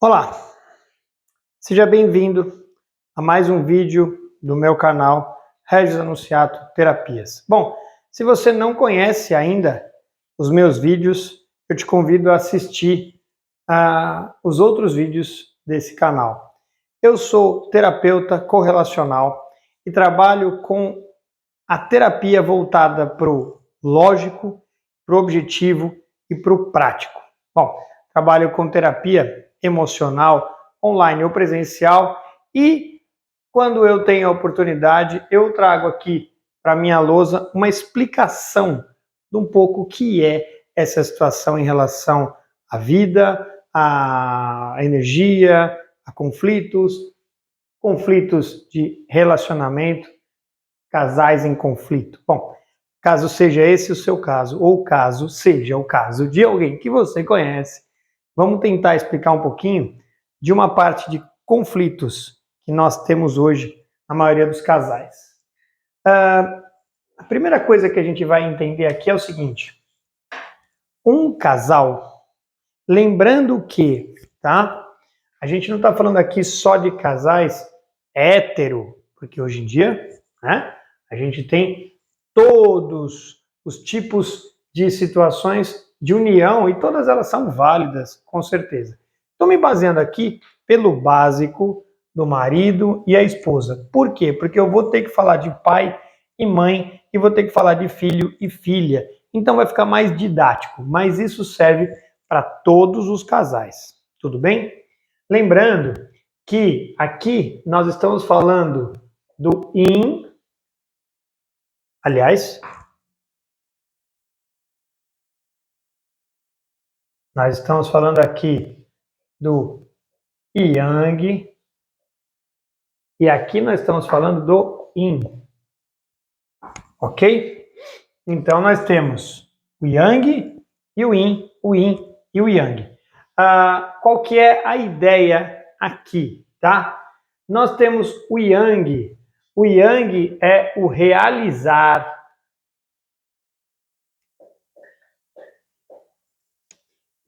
Olá, seja bem-vindo a mais um vídeo do meu canal Regis Anunciato Terapias. Bom, se você não conhece ainda os meus vídeos, eu te convido a assistir os outros vídeos desse canal. Eu sou terapeuta correlacional e trabalho com a terapia voltada para o lógico, para o objetivo e para o prático. Bom, trabalho com terapia emocional, online ou presencial, e quando eu tenho a oportunidade, eu trago aqui para minha lousa uma explicação de um pouco o que é essa situação em relação à vida, à energia, a conflitos de relacionamento, casais em conflito. Bom, caso seja esse o seu caso, ou caso seja o caso de alguém que você conhece, vamos tentar explicar um pouquinho de uma parte de conflitos que nós temos hoje na maioria dos casais. A primeira coisa que a gente vai entender aqui é o seguinte: um casal, lembrando que, tá? A gente não está falando aqui só de casais hétero, porque hoje em dia, né, a gente tem todos os tipos de situações de união e todas elas são válidas, com certeza. Estou me baseando aqui pelo básico do marido e a esposa. Por quê? Porque eu vou ter que falar de pai e mãe e vou ter que falar de filho e filha. Então vai ficar mais didático, mas isso serve para todos os casais. Tudo bem? Lembrando que aqui nós estamos falando do yin, aliás, nós estamos falando aqui do yang, e aqui nós estamos falando do yin, ok? Então nós temos o yang e o yin e o yang. Qual que é a ideia aqui, tá? Nós temos o yang é o realizar.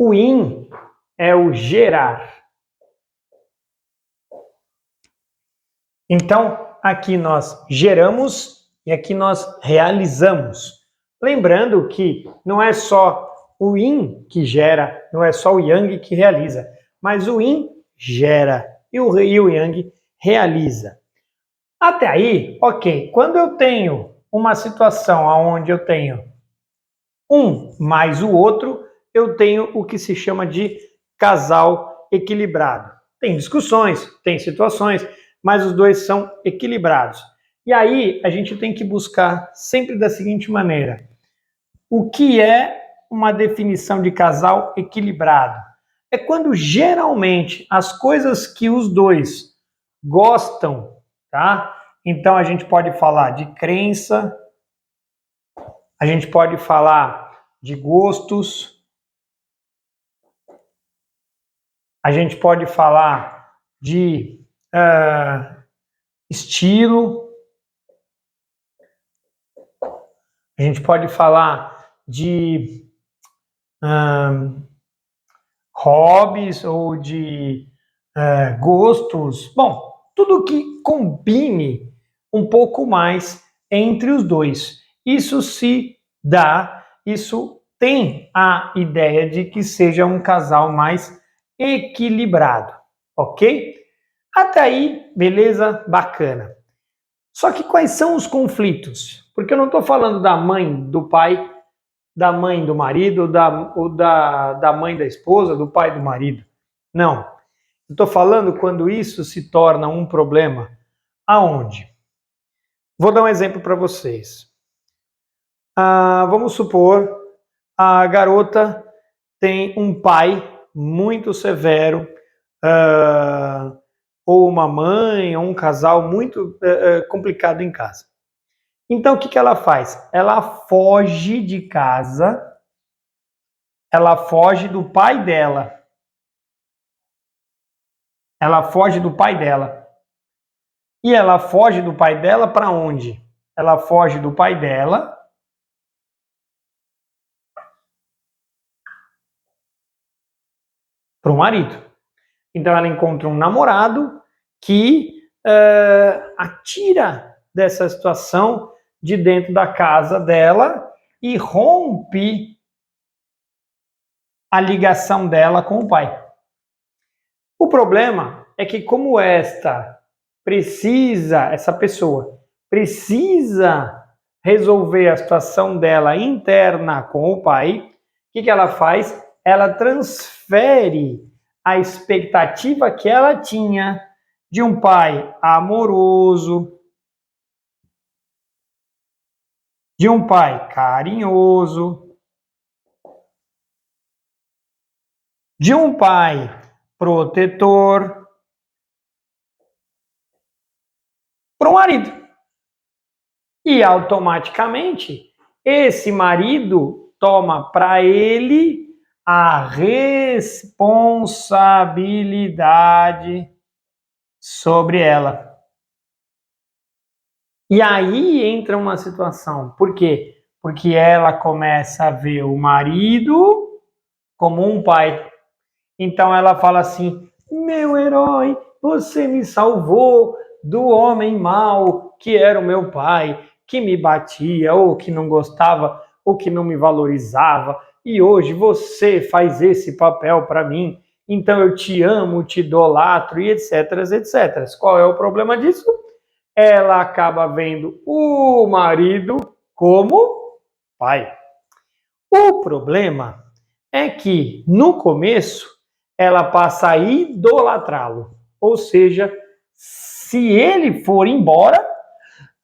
O yin é o gerar. Então, aqui nós geramos e aqui nós realizamos. Lembrando que não é só o yin que gera, não é só o yang que realiza, mas o yin gera e o yang realiza. Até aí, ok. Quando eu tenho uma situação onde eu tenho um mais o outro, eu tenho o que se chama de casal equilibrado. Tem discussões, tem situações, mas os dois são equilibrados. E aí a gente tem que buscar sempre da seguinte maneira: o que é uma definição de casal equilibrado? É quando geralmente as coisas que os dois gostam, tá? Então a gente pode falar de crença, a gente pode falar de gostos, a gente pode falar de estilo, a gente pode falar de hobbies ou de gostos. Bom, tudo que combine um pouco mais entre os dois. Isso se dá, isso tem a ideia de que seja um casal mais equilibrado, ok? Até aí, beleza? Bacana. Só que quais são os conflitos? Porque eu não estou falando da mãe do pai, da mãe do marido, da mãe da esposa, do pai do marido. Não. Eu estou falando quando isso se torna um problema. Aonde? Vou dar um exemplo para vocês. Vamos supor, a garota tem um pai muito severo, ou uma mãe, ou um casal muito complicado em casa. Então, o que ela faz? Ela foge de casa, ela foge do pai dela. Ela foge do pai dela. E ela foge do pai dela para onde? Ela foge do pai dela para o marido. Então ela encontra um namorado que a tira dessa situação de dentro da casa dela e rompe a ligação dela com o pai. O problema é que como essa pessoa precisa resolver a situação dela interna com o pai, o que ela faz? Ela transfere a expectativa que ela tinha de um pai amoroso, de um pai carinhoso, de um pai protetor, para o marido. E automaticamente esse marido toma para ele a responsabilidade sobre ela. E aí entra uma situação. Por quê? Porque ela começa a ver o marido como um pai. Então ela fala assim: meu herói, você me salvou do homem mau que era o meu pai, que me batia, ou que não gostava, ou que não me valorizava, e hoje você faz esse papel para mim, então eu te amo, te idolatro, e etc, etc. Qual é o problema disso? Ela acaba vendo o marido como pai. O problema é que, no começo, ela passa a idolatrá-lo. Ou seja, se ele for embora,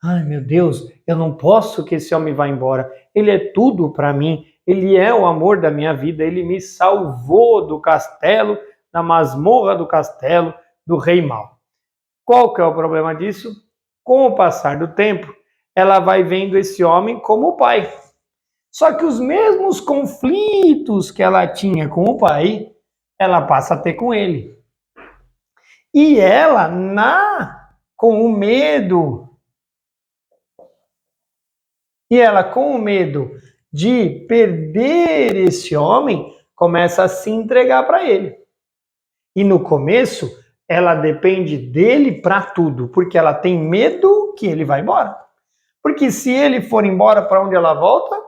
ai meu Deus, eu não posso que esse homem vá embora. Ele é tudo para mim, ele é o amor da minha vida, ele me salvou do castelo, da masmorra do castelo, do rei mau. Qual que é o problema disso? Com o passar do tempo, ela vai vendo esse homem como pai. Só que os mesmos conflitos que ela tinha com o pai, ela passa a ter com ele. E ela, com o medo de perder esse homem, começa a se entregar para ele. E no começo, ela depende dele para tudo, porque ela tem medo que ele vá embora. Porque se ele for embora, para onde ela volta?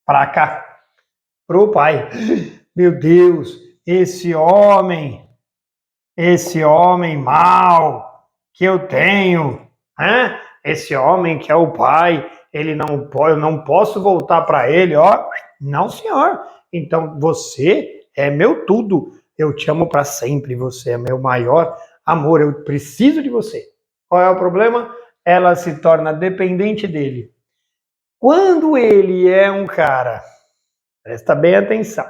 Para cá, pro pai. Meu Deus, esse homem mau que eu tenho, esse homem que é o pai, eu não posso voltar para ele, ó. Não, senhor. Então você é meu tudo. Eu te amo para sempre. Você é meu maior amor. Eu preciso de você. Qual é o problema? Ela se torna dependente dele. Quando ele é um cara, presta bem atenção,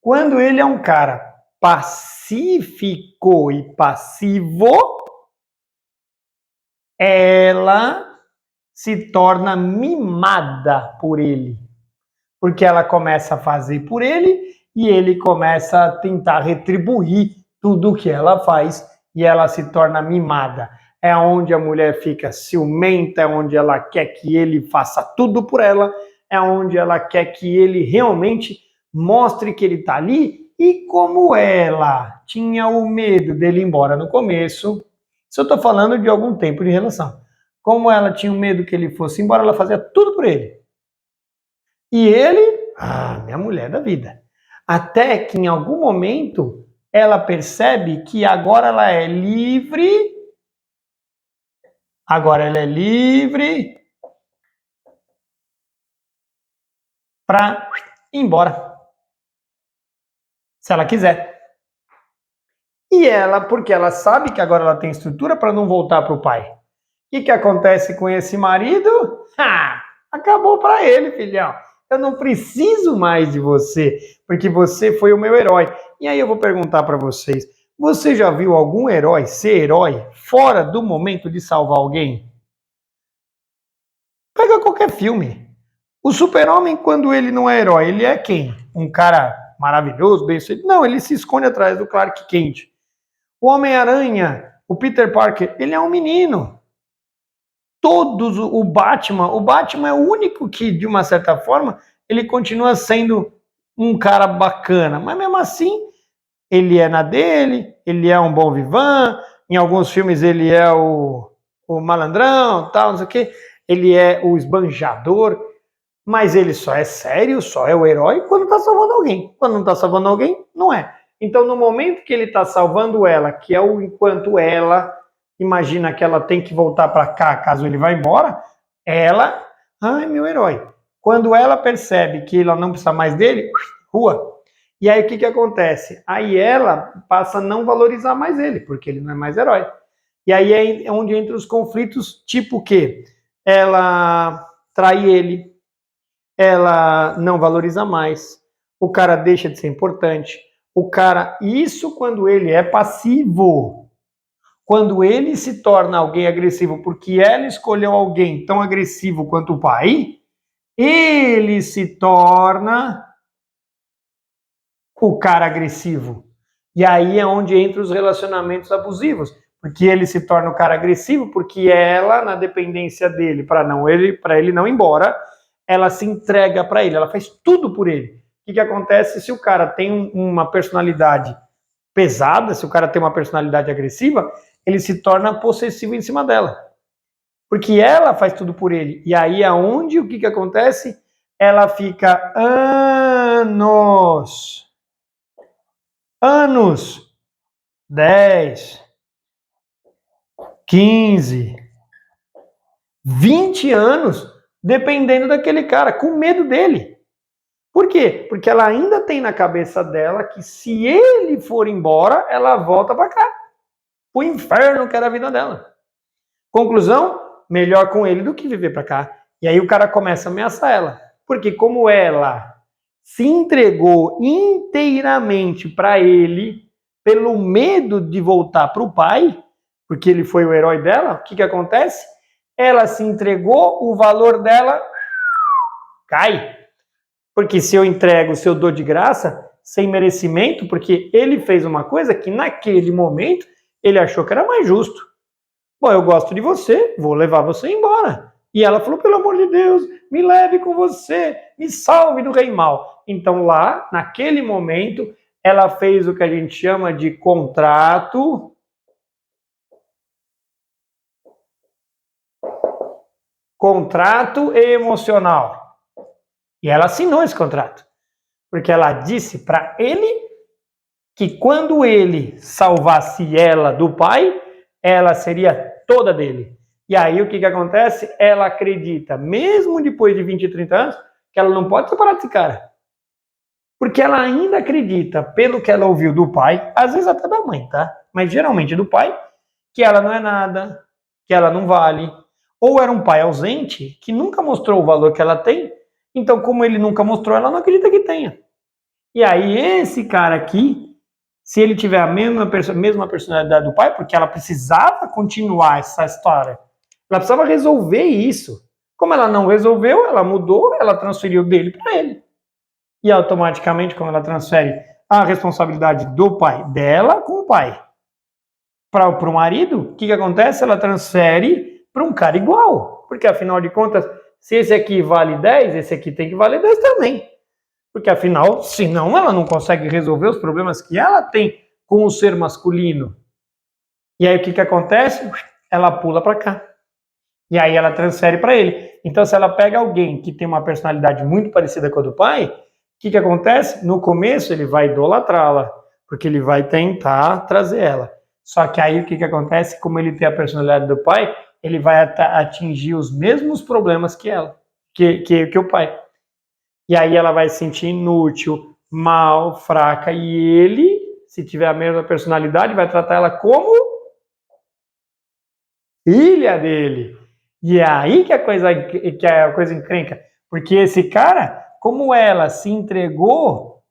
quando ele é um cara pacífico e passivo, ela se torna mimada por ele. Porque ela começa a fazer por ele e ele começa a tentar retribuir tudo o que ela faz e ela se torna mimada. É onde a mulher fica ciumenta, é onde ela quer que ele faça tudo por ela, é onde ela quer que ele realmente mostre que ele está ali. E como ela tinha o medo dele ir embora no começo, isso eu estou falando de algum tempo de relação, como ela tinha o medo que ele fosse embora, ela fazia tudo por ele. E ele, minha mulher da vida. Até que em algum momento ela percebe que agora ela é livre. Agora ela é livre para ir embora. Se ela quiser. E ela, porque ela sabe que agora ela tem estrutura para não voltar para o pai. O que acontece com esse marido? Acabou para ele, filhão. Eu não preciso mais de você, porque você foi o meu herói. E aí eu vou perguntar para vocês, você já viu algum herói ser herói fora do momento de salvar alguém? Pega qualquer filme. O Super-Homem, quando ele não é herói, ele é quem? Um cara maravilhoso, bem sucedido? Não, ele se esconde atrás do Clark Kent. O Homem-Aranha, o Peter Parker, ele é um menino. O Batman é o único que, de uma certa forma, ele continua sendo um cara bacana, mas mesmo assim, ele é na dele, ele é um bom vivan, em alguns filmes ele é o malandrão, tal, não sei o quê, ele é o esbanjador, mas ele só é sério, só é o herói quando está salvando alguém. Quando não está salvando alguém, não é. Então, no momento que ele está salvando ela, que é o enquanto ela imagina que ela tem que voltar para cá caso ele vá embora, ela, ai, meu herói. Quando ela percebe que ela não precisa mais dele, rua. E aí o que acontece? Aí ela passa a não valorizar mais ele, porque ele não é mais herói. E aí é onde entra os conflitos, tipo o quê? Ela trai ele, ela não valoriza mais, o cara deixa de ser importante, o cara, isso quando ele é passivo, quando ele se torna alguém agressivo porque ela escolheu alguém tão agressivo quanto o pai, ele se torna o cara agressivo. E aí é onde entra os relacionamentos abusivos, porque ele se torna o cara agressivo porque ela, na dependência dele, para ele não ir embora, ela se entrega para ele, ela faz tudo por ele. O que acontece se o cara tem uma personalidade pesada, se o cara tem uma personalidade agressiva, ele se torna possessivo em cima dela. Porque ela faz tudo por ele. E aí aonde o que acontece? Ela fica anos, 10, 15, 20 anos dependendo daquele cara, com medo dele. Por quê? Porque ela ainda tem na cabeça dela que se ele for embora, ela volta para cá. O inferno que era a vida dela. Conclusão, melhor com ele do que viver para cá. E aí o cara começa a ameaçar ela. Porque como ela se entregou inteiramente para ele, pelo medo de voltar para o pai, porque ele foi o herói dela, o que acontece? Ela se entregou, o valor dela cai. Porque se eu entrego, se eu dou de graça, sem merecimento, porque ele fez uma coisa que naquele momento ele achou que era mais justo. Bom, eu gosto de você, vou levar você embora. E ela falou, pelo amor de Deus, me leve com você, me salve do rei mal. Então lá, naquele momento, ela fez o que a gente chama de contrato emocional. E ela assinou esse contrato. Porque ela disse para ele que quando ele salvasse ela do pai, ela seria toda dele. E aí o que acontece? Ela acredita, mesmo depois de 20, 30 anos, que ela não pode separar desse cara. Porque ela ainda acredita, pelo que ela ouviu do pai, às vezes até da mãe, tá? Mas geralmente do pai, que ela não é nada, que ela não vale. Ou era um pai ausente, que nunca mostrou o valor que ela tem, então como ele nunca mostrou, ela não acredita que tenha. E aí esse cara aqui, se ele tiver a mesma personalidade do pai, porque ela precisava continuar essa história, ela precisava resolver isso. Como ela não resolveu, ela mudou, ela transferiu dele para ele. E automaticamente, quando ela transfere a responsabilidade do pai dela com o pai para o marido, o que acontece? Ela transfere para um cara igual. Porque afinal de contas, se esse aqui vale 10, esse aqui tem que valer 10 também. Porque afinal, senão ela não consegue resolver os problemas que ela tem com o ser masculino. E aí o que acontece? Ela pula para cá. E aí ela transfere para ele. Então se ela pega alguém que tem uma personalidade muito parecida com a do pai, o que acontece? No começo ele vai idolatrá-la, porque ele vai tentar trazer ela. Só que aí o que acontece? Como ele tem a personalidade do pai, ele vai atingir os mesmos problemas que ela, que o pai. E aí ela vai se sentir inútil, mal, fraca. E ele, se tiver a mesma personalidade, vai tratar ela como filha dele. E é aí que a coisa encrenca. Porque esse cara, como ela se entregou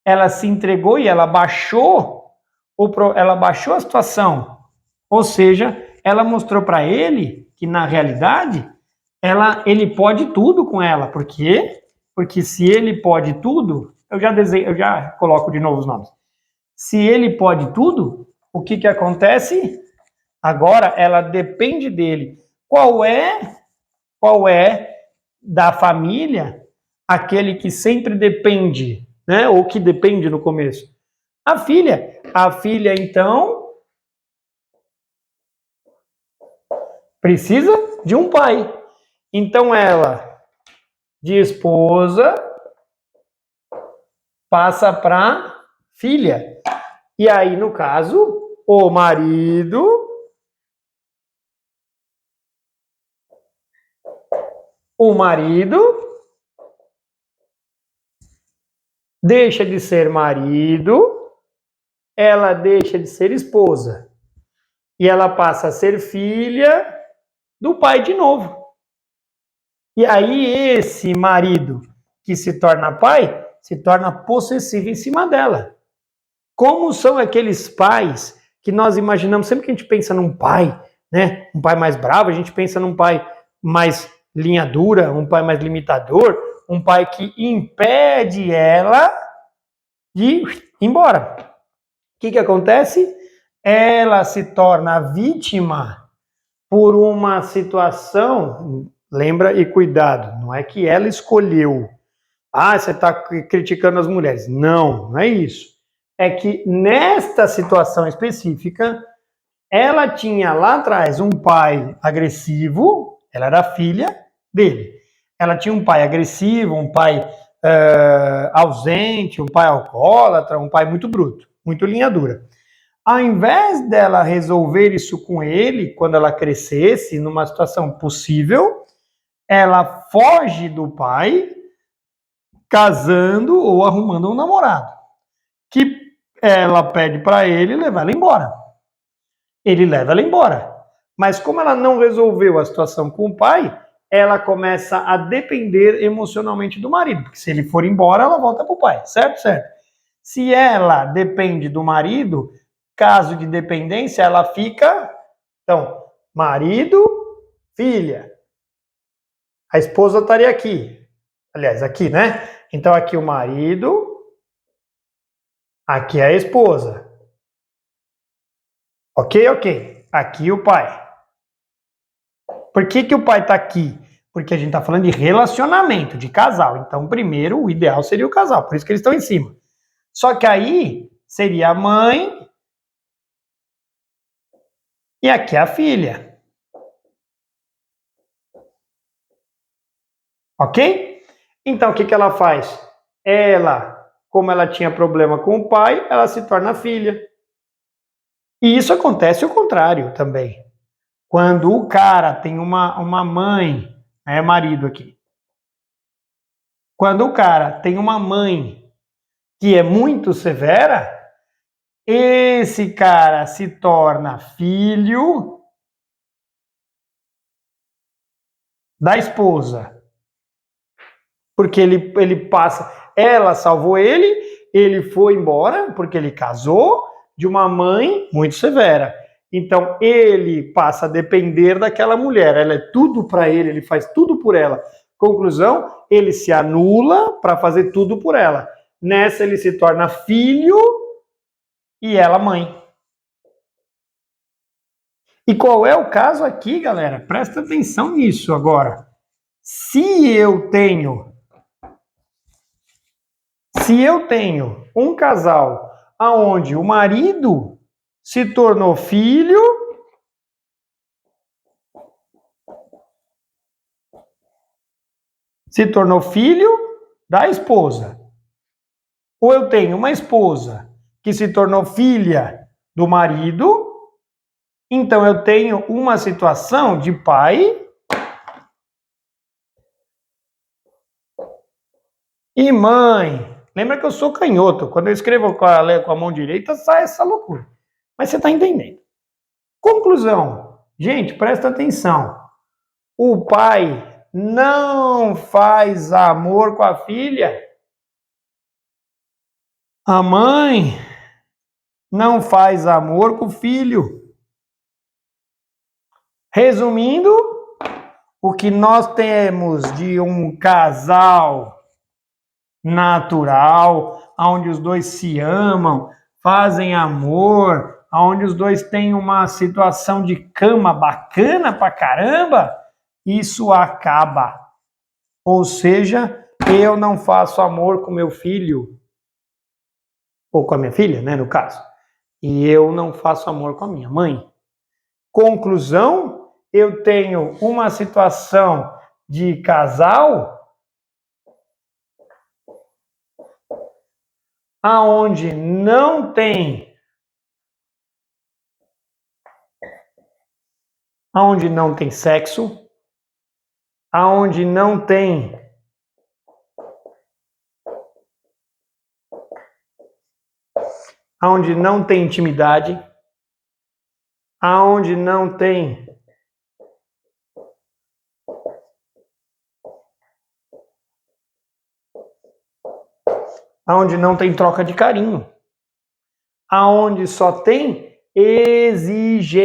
e ela baixou a situação. Ou seja, ela mostrou para ele que na realidade ele pode tudo com ela. Por quê? Porque se ele pode tudo, eu já coloco de novo os nomes. Se ele pode tudo, o que acontece? Agora ela depende dele. Qual é da família aquele que sempre depende, né? Ou que depende no começo? A filha. A filha, então, precisa de um pai. Então, ela, de esposa, passa para filha. E aí, no caso, o marido deixa de ser marido, ela deixa de ser esposa. E ela passa a ser filha do pai de novo. E aí esse marido que se torna pai, se torna possessivo em cima dela. Como são aqueles pais que nós imaginamos, sempre que a gente pensa num pai, né, um pai mais bravo, a gente pensa num pai mais linha dura, um pai mais limitador, um pai que impede ela de ir embora. O que acontece? Ela se torna vítima por uma situação, lembra e cuidado, não é que ela escolheu. Ah, você está criticando as mulheres. Não, não é isso. É que nesta situação específica, ela tinha lá atrás um pai agressivo, ela era filha dele. Ela tinha um pai agressivo, um pai ausente, um pai alcoólatra, um pai muito bruto, muito linha dura. Ao invés dela resolver isso com ele, quando ela crescesse, numa situação possível, ela foge do pai, casando ou arrumando um namorado, que ela pede para ele levar ela embora. Ele leva ela embora. Mas como ela não resolveu a situação com o pai, ela começa a depender emocionalmente do marido, porque se ele for embora, ela volta para o pai, certo? Certo. Se ela depende do marido, caso de dependência, ela fica, então, marido, filha. A esposa estaria aqui. Aliás, aqui, né? Então, aqui o marido, aqui a esposa. Ok, ok. Aqui o pai. Por que o pai está aqui? Porque a gente está falando de relacionamento, de casal. Então, primeiro, o ideal seria o casal. Por isso que eles estão em cima. Só que aí seria a mãe e aqui a filha. Ok? Então, o que ela faz? Ela, como ela tinha problema com o pai, ela se torna filha. E isso acontece ao contrário também. Quando o cara tem uma mãe, é marido aqui. Quando o cara tem uma mãe que é muito severa, esse cara se torna filho da esposa. Porque ele passa, ela salvou ele foi embora, porque ele casou de uma mãe muito severa. Então ele passa a depender daquela mulher, ela é tudo para ele faz tudo por ela. Conclusão, ele se anula para fazer tudo por ela. Nessa ele se torna filho e ela mãe. E qual é o caso aqui, galera? Presta atenção nisso agora. Se eu tenho um casal aonde o marido se tornou filho da esposa, ou eu tenho uma esposa que se tornou filha do marido, então eu tenho uma situação de pai e mãe. Lembra que eu sou canhoto. Quando eu escrevo com a mão direita, sai essa loucura. Mas você está entendendo. Conclusão. Gente, presta atenção. O pai não faz amor com a filha. A mãe não faz amor com o filho. Resumindo, o que nós temos de um casal natural, onde os dois se amam, fazem amor, onde os dois têm uma situação de cama bacana pra caramba, isso acaba. Ou seja, eu não faço amor com meu filho. ou com a minha filha, né, no caso, e eu não faço amor com a minha mãe. Conclusão, eu tenho uma situação de casal aonde não tem sexo, aonde não tem intimidade, aonde não tem troca de carinho, aonde só tem exigências.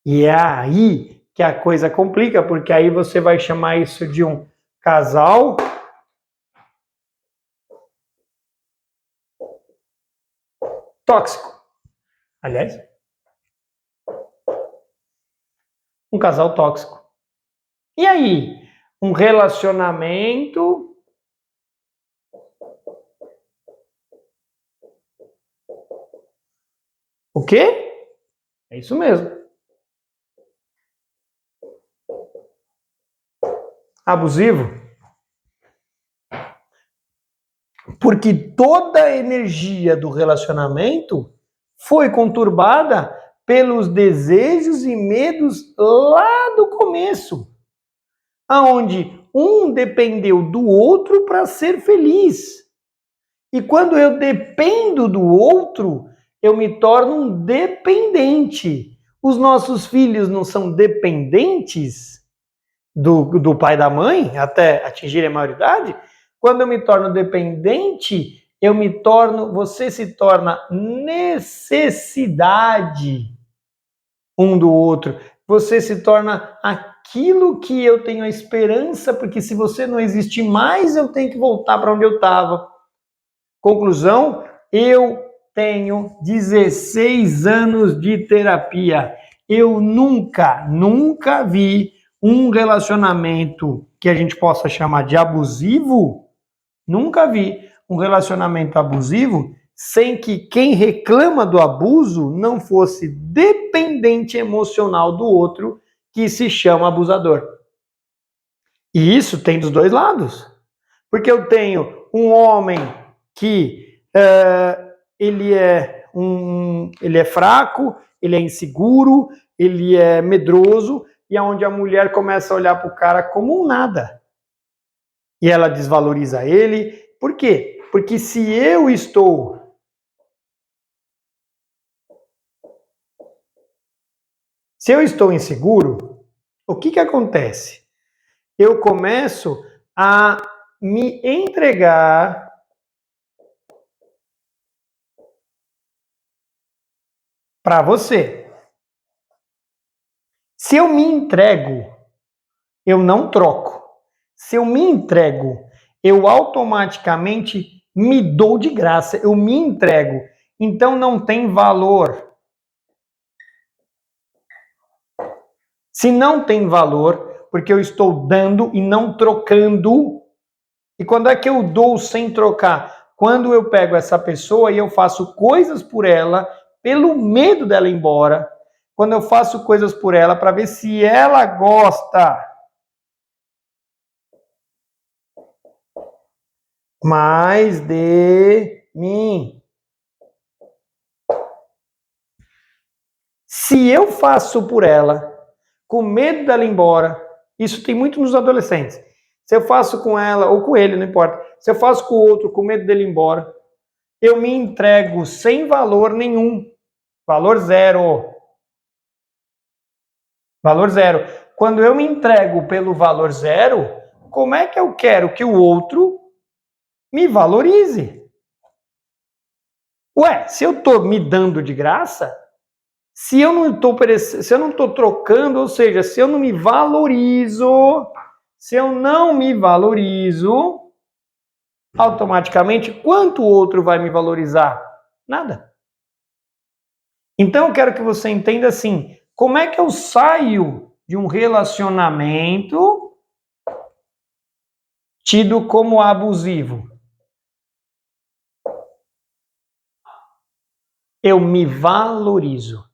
E é aí que a coisa complica, porque aí você vai chamar isso de um casal tóxico. Aliás, um casal tóxico. E aí, um relacionamento o quê? É isso mesmo. Abusivo. Porque toda a energia do relacionamento foi conturbada pelos desejos e medos lá do começo, aonde um dependeu do outro para ser feliz. E quando eu dependo do outro, eu me torno um dependente. Os nossos filhos não são dependentes do pai e da mãe até atingirem a maioridade? Quando eu me torno dependente, você se torna necessidade um do outro. Você se torna aquilo que eu tenho a esperança, porque se você não existir mais, eu tenho que voltar para onde eu estava. Conclusão, eu tenho 16 anos de terapia. Eu nunca vi um relacionamento que a gente possa chamar de abusivo, nunca vi um relacionamento abusivo sem que quem reclama do abuso não fosse dependente emocional do outro, que se chama abusador. E isso tem dos dois lados. Porque eu tenho um homem que ele é fraco, ele é inseguro, ele é medroso, e onde a mulher começa a olhar para o cara como um nada. E ela desvaloriza ele. Por quê? Porque se eu estou inseguro, o que acontece? Eu começo a me entregar para você. Se eu me entrego, eu não troco. Se eu me entrego, eu automaticamente me dou de graça, eu me entrego. Então não tem valor. Se não tem valor, porque eu estou dando e não trocando. E quando é que eu dou sem trocar? Quando eu pego essa pessoa e eu faço coisas por ela, pelo medo dela ir embora. Quando eu faço coisas por ela para ver se ela gosta mais de mim. Se eu faço por ela, com medo dela ir embora, isso tem muito nos adolescentes. Se eu faço com ela, ou com ele, não importa. Se eu faço com o outro, com medo dele ir embora, eu me entrego sem valor nenhum. Valor zero. Valor zero. Quando eu me entrego pelo valor zero, como é que eu quero que o outro me valorize? Ué, se eu estou me dando de graça, se eu não estou trocando, ou seja, se eu não me valorizo, automaticamente, quanto o outro vai me valorizar? Nada. Então eu quero que você entenda assim, como é que eu saio de um relacionamento tido como abusivo? eu me valorizo.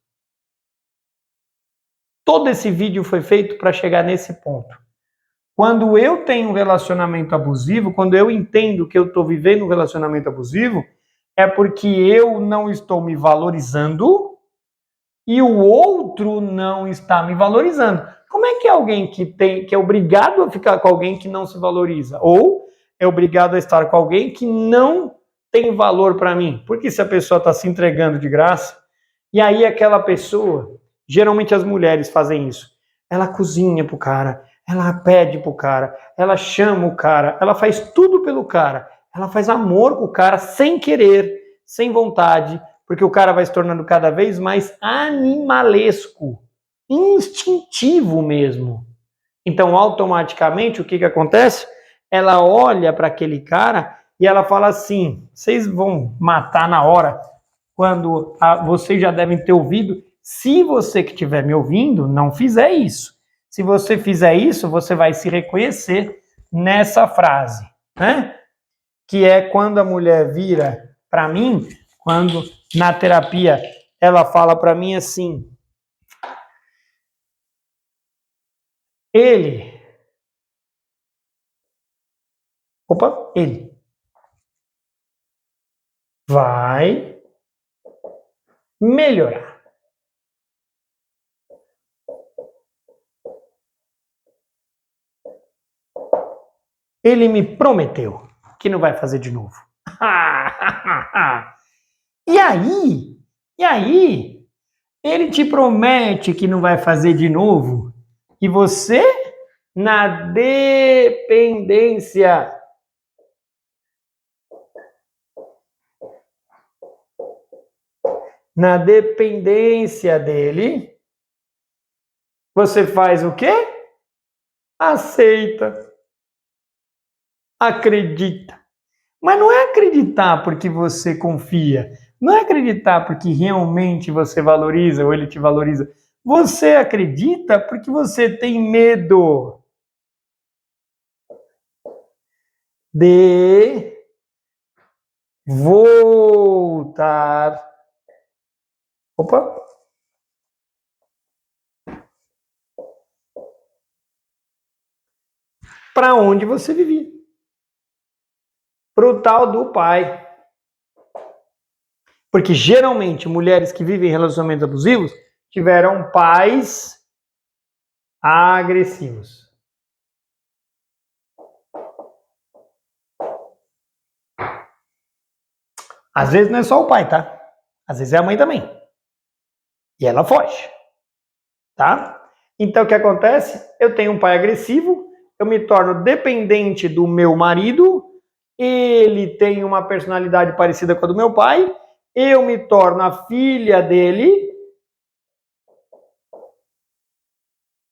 Todo esse vídeo foi feito para chegar nesse ponto. Quando eu tenho um relacionamento abusivo, quando eu entendo que eu estou vivendo um relacionamento abusivo, é porque eu não estou me valorizando e o outro não está me valorizando. Como é que é alguém que é obrigado a ficar com alguém que não se valoriza? Ou é obrigado a estar com alguém que não tem valor para mim? Porque se a pessoa está se entregando de graça, e aí aquela pessoa, geralmente as mulheres fazem isso, ela cozinha pro cara, ela pede pro cara, ela chama o cara, ela faz tudo pelo cara, ela faz amor com o cara sem querer, sem vontade, porque o cara vai se tornando cada vez mais animalesco, instintivo mesmo. Então, automaticamente, o que acontece? Ela olha para aquele cara e ela fala assim: vocês vão matar na hora, quando vocês já devem ter ouvido. Se você que estiver me ouvindo não fizer isso, se você fizer isso, você vai se reconhecer nessa frase, né? Que é quando a mulher vira para mim, quando na terapia ela fala para mim assim: ele vai melhorar. Ele me prometeu que não vai fazer de novo. E aí, ele te promete que não vai fazer de novo e você, na dependência, dele, você faz o quê? Aceita, acredita. Mas não é acreditar porque você confia, não é acreditar porque realmente você valoriza ou ele te valoriza. Você acredita porque você tem medo de voltar. Para onde você vivia. Para o tal do pai. Porque geralmente mulheres que vivem relacionamentos abusivos tiveram pais agressivos. Às vezes não é só o pai, tá? Às vezes é a mãe também. E ela foge. Tá? Então o que acontece? Eu tenho um pai agressivo, eu me torno dependente do meu marido, ele tem uma personalidade parecida com a do meu pai, eu me torno a filha dele,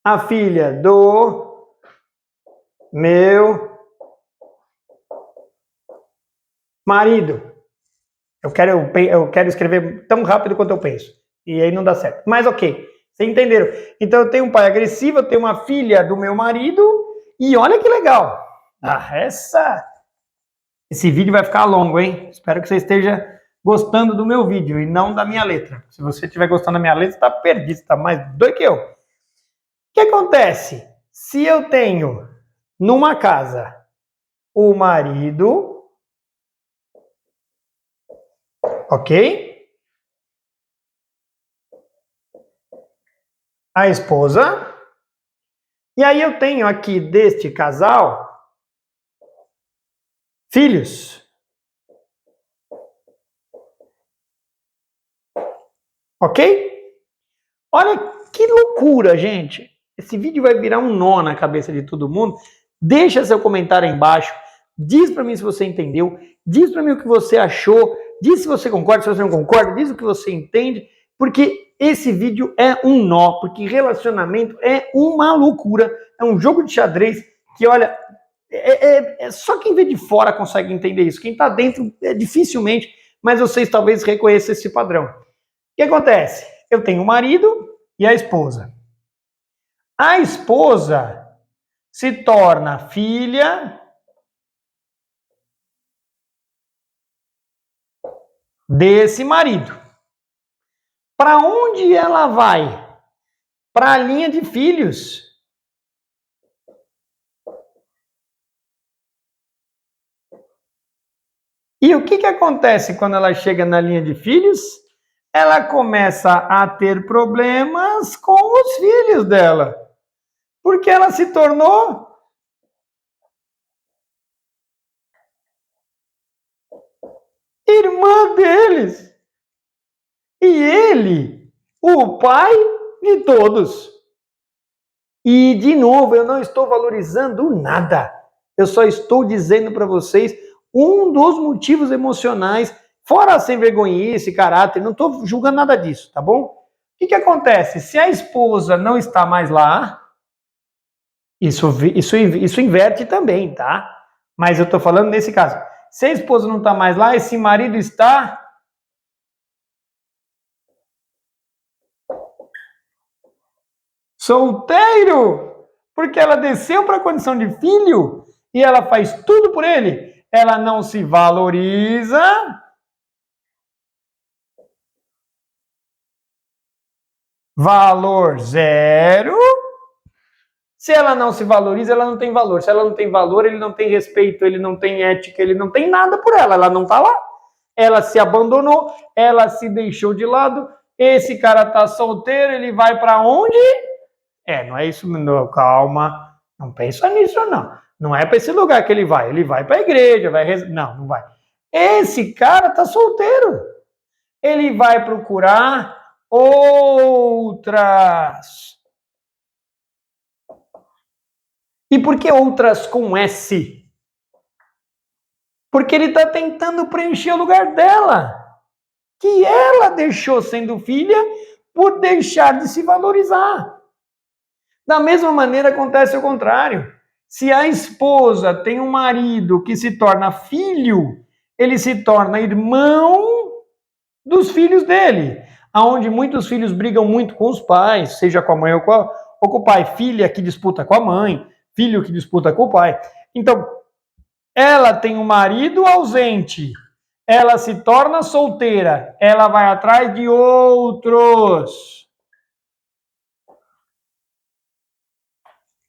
a filha do meu marido. Eu quero escrever tão rápido quanto eu penso. E aí não dá certo. Mas ok, vocês entenderam. Então eu tenho um pai agressivo, eu tenho uma filha do meu marido, e olha que legal. Esse vídeo vai ficar longo, hein? Espero que você esteja gostando do meu vídeo e não da minha letra. Se você estiver gostando da minha letra, está perdido, está mais doido que eu. O que acontece? Se eu tenho numa casa o marido, ok? A esposa. E aí eu tenho aqui deste casal filhos. Ok? Olha que loucura, gente. Esse vídeo vai virar um nó na cabeça de todo mundo. Deixa seu comentário aí embaixo. Diz para mim se você entendeu. Diz para mim o que você achou. Diz se você concorda, se você não concorda. Diz o que você entende. Porque esse vídeo é um nó. Porque relacionamento é uma loucura. É um jogo de xadrez que, olha, só quem vê de fora consegue entender isso. Quem está dentro, dificilmente. Mas vocês talvez reconheçam esse padrão. O que acontece? Eu tenho o marido e a esposa. A esposa se torna filha desse marido. Para onde ela vai? Para a linha de filhos. E o que acontece quando ela chega na linha de filhos? Ela começa a ter problemas com os filhos dela. Porque ela se tornou irmã deles. E ele, o pai de todos. E, de novo, eu não estou valorizando nada. Eu só estou dizendo para vocês um dos motivos emocionais, fora a sem vergonhice, caráter, não estou julgando nada disso, tá bom? O que acontece? Se a esposa não está mais lá, isso inverte também, tá? Mas eu estou falando nesse caso. Se a esposa não está mais lá, esse marido está solteiro, porque ela desceu para a condição de filho e ela faz tudo por ele. Ela não se valoriza. Valor zero. Se ela não se valoriza, ela não tem valor. Se ela não tem valor, ele não tem respeito, ele não tem ética, ele não tem nada por ela. Ela não está lá. Ela se abandonou, ela se deixou de lado. Esse cara está solteiro, ele vai para onde? Não é isso, não, calma. Não pensa nisso, não. Não é para esse lugar que ele vai. Ele vai para a igreja, não vai. Esse cara está solteiro. Ele vai procurar outras. E por que outras com S? Porque ele está tentando preencher o lugar dela, que ela deixou sendo filha por deixar de se valorizar. Da mesma maneira acontece o contrário. Se a esposa tem um marido que se torna filho, ele se torna irmão dos filhos dele, aonde muitos filhos brigam muito com os pais, seja com a mãe ou com o pai, filha que disputa com a mãe, filho que disputa com o pai. Então, ela tem um marido ausente, ela se torna solteira, ela vai atrás de outros.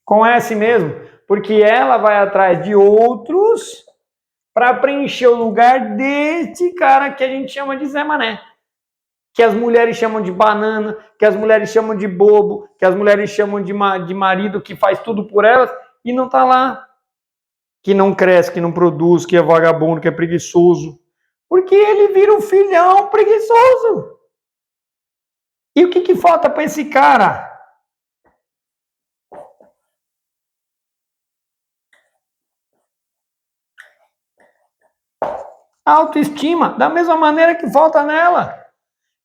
Com S mesmo, porque ela vai atrás de outros para preencher o lugar desse cara que a gente chama de Zé Mané. Que as mulheres chamam de banana, que as mulheres chamam de bobo, que as mulheres chamam de marido que faz tudo por elas e não tá lá. Que não cresce, que não produz, que é vagabundo, que é preguiçoso. Porque ele vira um filhão preguiçoso. E o que falta para esse cara? Autoestima, da mesma maneira que falta nela.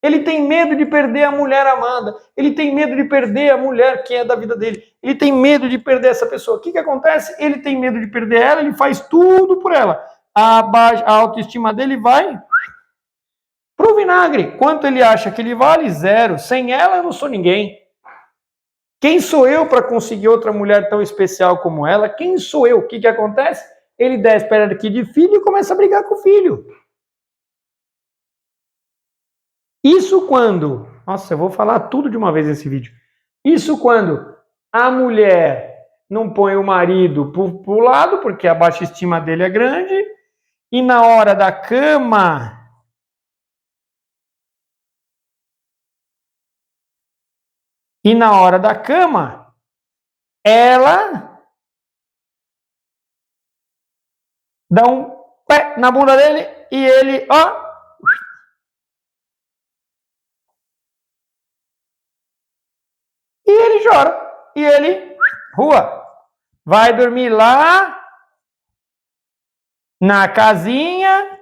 Ele tem medo de perder a mulher amada. Ele tem medo de perder a mulher que é da vida dele. Ele tem medo de perder essa pessoa. O que acontece? Ele tem medo de perder ela, ele faz tudo por ela. A autoestima dele vai pro vinagre. Quanto ele acha que ele vale? Zero. Sem ela eu não sou ninguém. Quem sou eu para conseguir outra mulher tão especial como ela? Quem sou eu? O que acontece? Ele desce perto aqui de filho e começa a brigar com o filho. Isso quando... Nossa, eu vou falar tudo de uma vez nesse vídeo. Isso quando a mulher não põe o marido pro lado, porque a baixa estima dele é grande, e na hora da cama... ela dá um pé na bunda dele e ele, ó... E ele chora. E ele, rua, vai dormir lá na casinha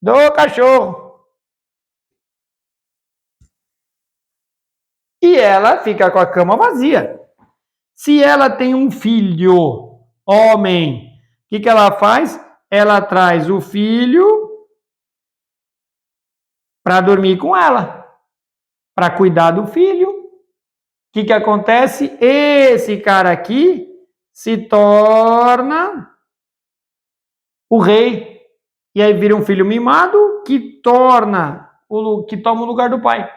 do cachorro. E ela fica com a cama vazia. Se ela tem um filho, homem, o que ela faz? Ela traz o filho para dormir com ela, para cuidar do filho. O que acontece? Esse cara aqui se torna o rei. E aí vira um filho mimado que toma o lugar do pai.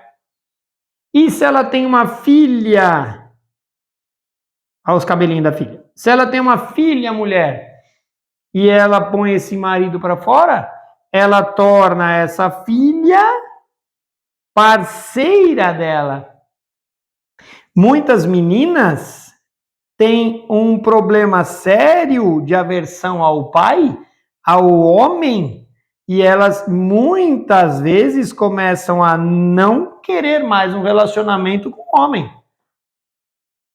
E se ela tem uma filha? Olha os cabelinhos da filha. Se ela tem uma filha mulher e ela põe esse marido para fora, ela torna essa filha parceira dela. Muitas meninas têm um problema sério de aversão ao pai, ao homem, e elas muitas vezes começam a não querer mais um relacionamento com o homem.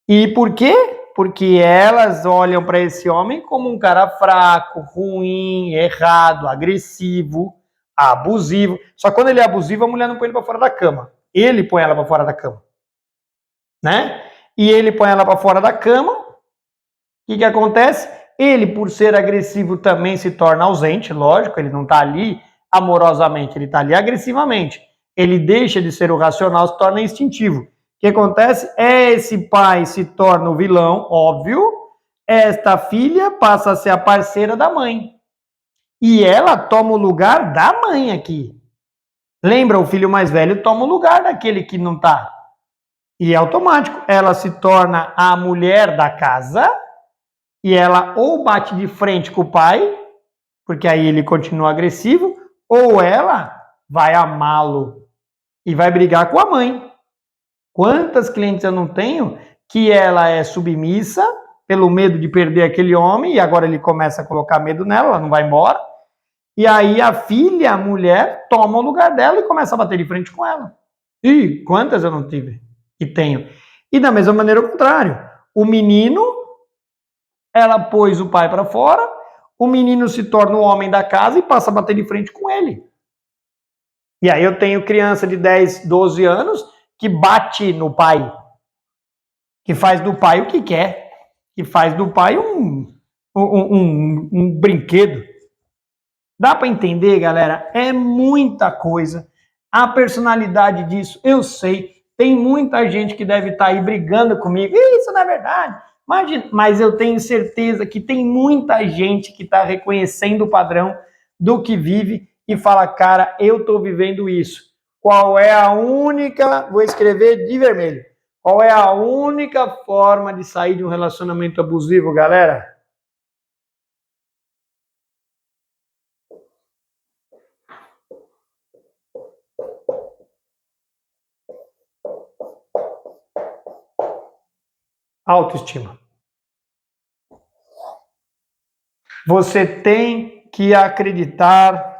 E por quê? Porque elas olham para esse homem como um cara fraco, ruim, errado, agressivo, abusivo. Só que quando ele é abusivo, a mulher não põe ele para fora da cama. Ele põe ela para fora da cama, né? E ele põe ela para fora da cama. O que acontece? Ele, por ser agressivo, também se torna ausente, lógico, ele não está ali amorosamente, ele está ali agressivamente. Ele deixa de ser o racional, se torna instintivo. O que acontece? Esse pai se torna o vilão, óbvio, esta filha passa a ser a parceira da mãe. E ela toma o lugar da mãe aqui. Lembra, o filho mais velho toma o lugar daquele que não está. E é automático, ela se torna a mulher da casa e ela ou bate de frente com o pai, porque aí ele continua agressivo, ou ela vai amá-lo e vai brigar com a mãe. Quantas clientes eu não tenho que ela é submissa pelo medo de perder aquele homem e agora ele começa a colocar medo nela, ela não vai embora. E aí a filha, a mulher, toma o lugar dela e começa a bater de frente com ela. E quantas eu não tive e tenho? E da mesma maneira o contrário. O menino, ela pôs o pai para fora, o menino se torna o homem da casa e passa a bater de frente com ele. E aí eu tenho criança de 10, 12 anos que bate no pai, que faz do pai o que quer, que faz do pai um brinquedo. Dá para entender, galera? É muita coisa. A personalidade disso, eu sei. Tem muita gente que deve estar aí brigando comigo. Isso não é verdade. Mas eu tenho certeza que tem muita gente que está reconhecendo o padrão do que vive e fala, cara, eu estou vivendo isso. Qual é a única... Vou escrever de vermelho. Qual é a única forma de sair de um relacionamento abusivo, galera? Autoestima. Você tem que acreditar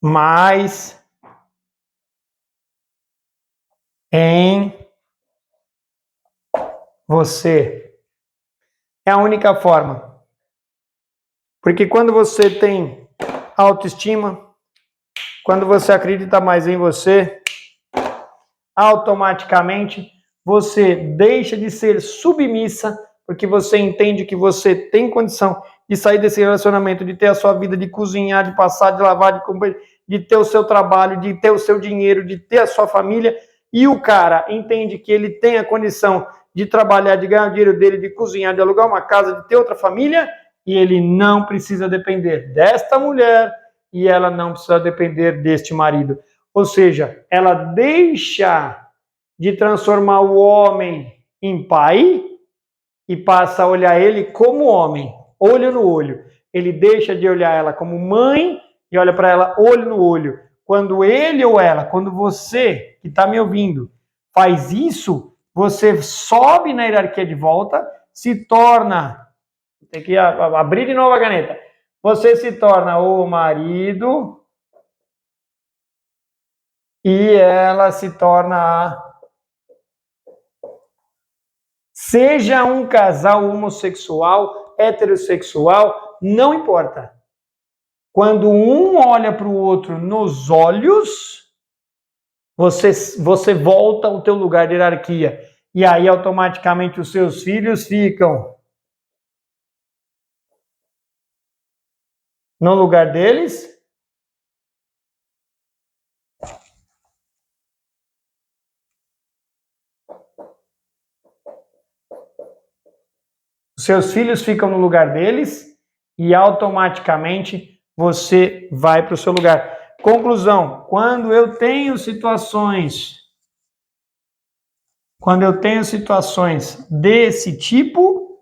mais em você. É a única forma. Porque quando você tem autoestima, quando você acredita mais em você, automaticamente você deixa de ser submissa, porque você entende que você tem condição de sair desse relacionamento, de ter a sua vida, de cozinhar, de passar, de lavar, de comer, de ter o seu trabalho, de ter o seu dinheiro, de ter a sua família, e o cara entende que ele tem a condição de trabalhar, de ganhar o dinheiro dele, de cozinhar, de alugar uma casa, de ter outra família, e ele não precisa depender desta mulher e ela não precisa depender deste marido. Ou seja, ela deixa de transformar o homem em pai e passa a olhar ele como homem, olho no olho. Ele deixa de olhar ela como mãe e olha para ela olho no olho. Quando ele ou ela, quando você que está me ouvindo faz isso, você sobe na hierarquia de volta, se torna, tem que abrir de novo a caneta, você se torna o marido e ela se torna a... Seja um casal homossexual, heterossexual, não importa. Quando um olha para o outro nos olhos, você volta ao teu lugar de hierarquia. E aí, automaticamente, os seus filhos ficam no lugar deles. Os seus filhos ficam no lugar deles e automaticamente você vai para o seu lugar. Conclusão, quando eu tenho situações desse tipo,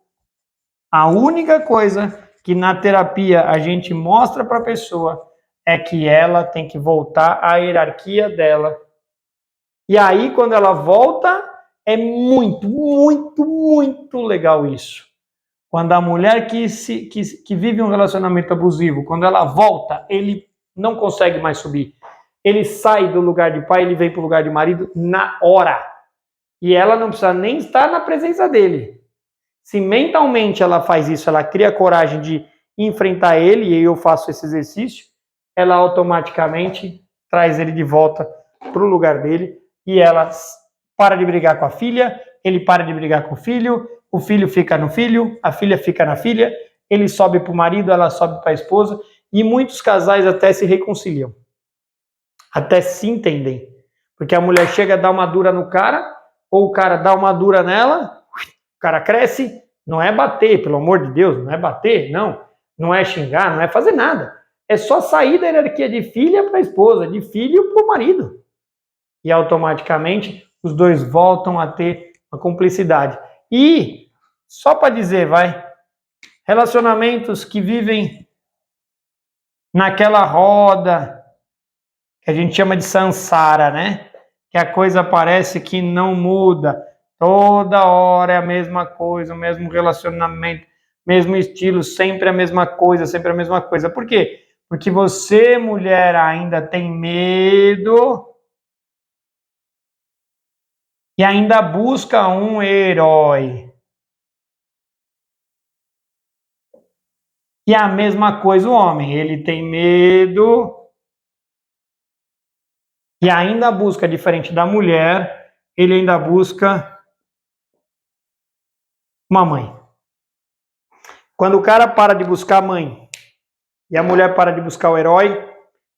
a única coisa que na terapia a gente mostra para a pessoa é que ela tem que voltar à hierarquia dela. E aí, quando ela volta, é muito, muito, muito legal isso. Quando a mulher que vive um relacionamento abusivo, quando ela volta, ele não consegue mais subir. Ele sai do lugar de pai, ele vem para o lugar de marido na hora. E ela não precisa nem estar na presença dele. Se mentalmente ela faz isso, ela cria coragem de enfrentar ele, e eu faço esse exercício, ela automaticamente traz ele de volta para o lugar dele, e ela para de brigar com a filha, ele para de brigar com o filho fica no filho, a filha fica na filha, ele sobe para o marido, ela sobe para a esposa, e muitos casais até se reconciliam, até se entendem, porque a mulher chega a dar uma dura no cara, ou o cara dá uma dura nela, o cara cresce, não é bater, pelo amor de Deus, não é bater, não é xingar, não é fazer nada. É só sair da hierarquia de filha para a esposa, de filho para o marido. E automaticamente os dois voltam a ter uma cumplicidade. E, só para dizer, relacionamentos que vivem naquela roda que a gente chama de samsara, né? Que a coisa parece que não muda. Toda hora é a mesma coisa, o mesmo relacionamento, mesmo estilo, sempre a mesma coisa, sempre a mesma coisa. Por quê? Porque você, mulher, ainda tem medo e ainda busca um herói. E a mesma coisa o homem, ele tem medo e ainda busca, diferente da mulher, ele ainda busca uma mãe. Quando o cara para de buscar a mãe e a mulher para de buscar o herói,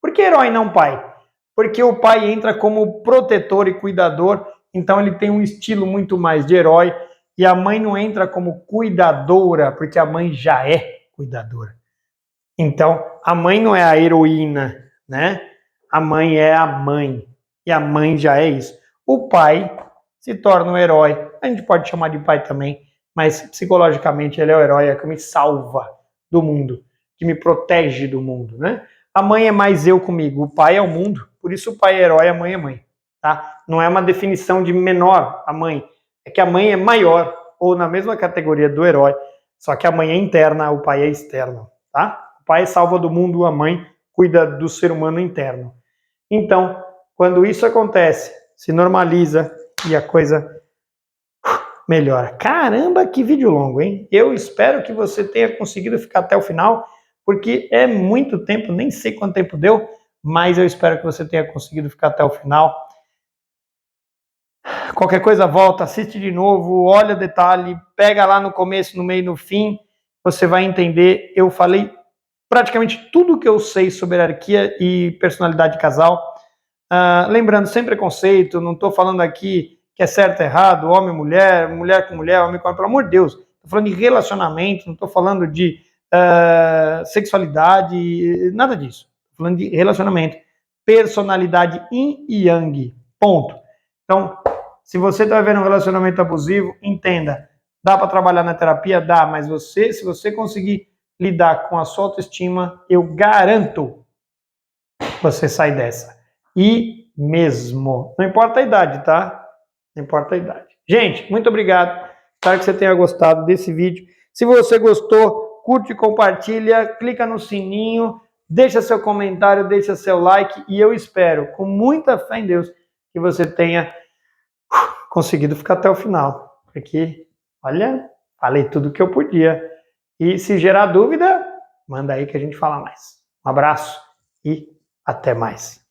por que herói não pai? Porque o pai entra como protetor e cuidador, então ele tem um estilo muito mais de herói, e a mãe não entra como cuidadora, porque a mãe já é cuidadora. Então, a mãe não é a heroína, né? A mãe é a mãe, e a mãe já é isso. O pai se torna um herói, a gente pode chamar de pai também, mas psicologicamente ele é o herói, é que me salva do mundo, que me protege do mundo, né? A mãe é mais eu comigo, o pai é o mundo, por isso o pai é herói, a mãe é mãe, tá? Não é uma definição de menor a mãe, é que a mãe é maior, ou na mesma categoria do herói, só que a mãe é interna, o pai é externo, tá? O pai salva do mundo, a mãe cuida do ser humano interno. Então, quando isso acontece, se normaliza e a coisa melhora. Caramba, que vídeo longo, hein? Eu espero que você tenha conseguido ficar até o final, porque é muito tempo, nem sei quanto tempo deu, mas eu espero que você tenha conseguido ficar até o final. Qualquer coisa, volta, assiste de novo, olha o detalhe, pega lá no começo, no meio e no fim, você vai entender. Eu falei praticamente tudo que eu sei sobre hierarquia e personalidade de casal. Lembrando, sem preconceito, não estou falando aqui que é certo ou errado, homem, mulher, mulher com mulher, homem com homem, pelo amor de Deus. Estou falando de relacionamento, não estou falando de sexualidade, nada disso. Estou falando de relacionamento, personalidade yin e yang, ponto. Então, se você está vivendo um relacionamento abusivo, entenda, dá para trabalhar na terapia? Dá, mas se você conseguir lidar com a sua autoestima, eu garanto que você sai dessa. E mesmo. Não importa a idade, tá? Não importa a idade. Gente, muito obrigado. Espero que você tenha gostado desse vídeo. Se você gostou, curte e compartilha, clica no sininho, deixa seu comentário, deixa seu like e eu espero, com muita fé em Deus, que você tenha conseguido ficar até o final. Porque, olha, falei tudo que eu podia. E se gerar dúvida, manda aí que a gente fala mais. Um abraço e até mais.